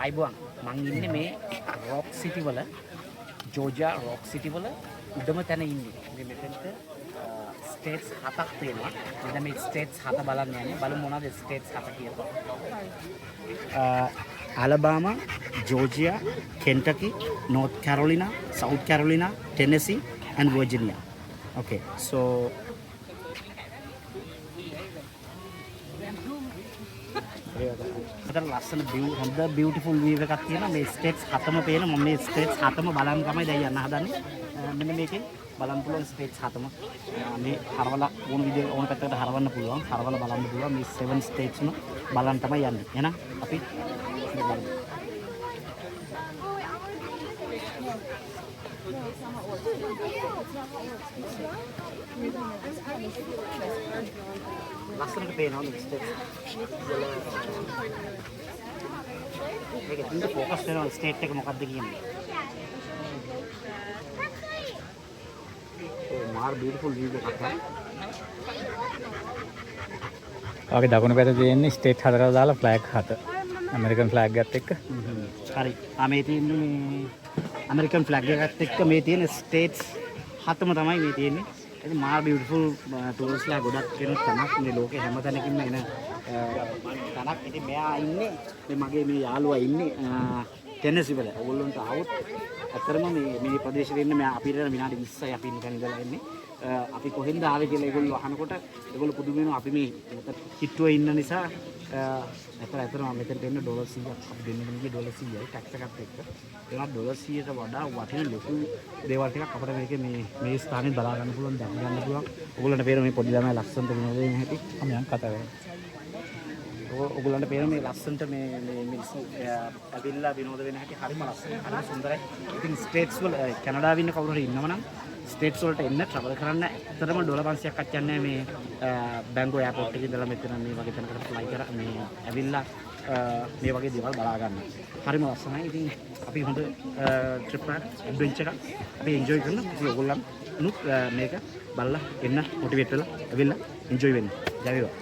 අයිබුවන් මං ඉන්නේ මේ රොක් සිටි වල ජෝර්ජියා රොක් සිටි වල උඩම තැන ඉන්නේ. මේ මෙතනට ස්ටේට්ස් 7ක් තියෙනවා. මෙතන මේ ස්ටේට්ස් 7 බලන්න යන්නේ. බලමු මොනවද ස්ටේට්ස් 7 කියලා. Alabama, Georgia, Kentucky, North Carolina, South Carolina, Tennessee and Virginia. Okay, so අතන ලස්සන හොඳ බියුටිෆුල් වීව් එකක් තියෙනවා. මේ ස්ටේට්ස් 7ම පේන මම මේ ස්ටේට්ස් 7ම බලන් තමයි දැන් යන්න හදන්නේ. මෙන්න මේකෙන් බලන්න පුළුවන් ස්ටේට්ස් 7ම. මේ හරවලා ඕන විදිහට ඕන පැත්තකට හරවන්න පුළුවන්. හරවලා බලන්න පුළුවන් මේ 7 ස්ටේට්ස්ම බලන් තමයි යන්නේ. එහෙනම් අපි බලමු. ලස්සනට පේනවා මේ ස්ටේට්ස්. මේක දින්ද ફોකස් වෙනවා ස්ටේට් එක මොකක්ද කියන්නේ. මාර බියුටිෆුල් වීව් එකක් තමයි. ඔගේ දකුණු පැත්තේ තියෙන්නේ ස්ටේට් 4කට දාලා ෆ්ලැග් 7. ඇමරිකන් ෆ්ලැග් එකත් එක්ක. හරි. මේ තියෙන්නේ මේ ඇමරිකන් ෆ්ලැග් එකත් එක්ක මේ තියෙන ස්ටේට්ස් 7ම තමයි මේ තියෙන්නේ. ඉතින් මාර බියුටිෆුල් ටූරිස්ට්ලා ගොඩක් වෙන තැනක් මේ ලෝකේ හැම තැනකින්ම එන තැනක්. ඉතින් මෙයා ඉන්නේ මේ මගේ මේ යාළුවා ඉන්නේ ටෙනසි වල. ඕගොල්ලන්ට ආවොත් අතරම මේ ප්‍රදේශෙ ඉන්න මෙයා අපිට විනාඩි 20යි අපි නිකන් ඉඳලා ඉන්නේ. අපි කොහෙන්ද ආවේ කියලා ඒගොල්ලෝ අහනකොට ඒගොල්ලෝ පුදුම වෙනවා. අපි මේ කිට්ටුවේ ඉන්න නිසා ඇත්තටම මෙතනට එන්න $100ක් අපි දෙන්න ගියේ $100යි ටැක්ස් එකත් එක්ක. ඒවත් $100ට වඩා වටින ලොකු දේවල් ටිකක් අපිට මේකේ මේ ස්ථානේ බලා ගන්න පුළුවන්, දැක ගන්න පුළුවන්. ඕගොල්ලන්ට පේන මේ පොඩි ළමයි ලස්සනට විනෝද වෙන හැටි මම යන් කතා කරන්නේ. ඕගොල්ලන්ට පේන මේ ලස්සනට මේ මිනිස්සු ඇවිල්ලා විනෝද වෙන හැටි හරිම ලස්සනයි, හරිම සුන්දරයි. ඉතින් ස්ටේට්ස් වල කැනඩාවේ ඉන්න කවුරු හරි ඉන්නවනම් ස්ටේට්ස් වලට එන්න ට්‍රැවල් කරන්න ඇත්තටම $500ක් අච්චන්නේ මේ බැංගෝ එයාපෝට් එකේ ඉඳලා මෙතන මේ වගේ තැනකට ෆ්ලයි කරා මේ ඇවිල්ලා මේ වගේ දේවල් බලා ගන්න. හරිම ලස්සනයි. ඉතින් අපි හොඳ ට්‍රිප් එකක් ඇඩ්වෙන්චර් එකක් අපි එන්ජොයි කරනවා. ඉතින් ඔයගොල්ලන් මේක බලලා එන්න මොටිවේට් වෙලා ඇවිල්ලා එන්ජොයි වෙන්න. ජය වේවා.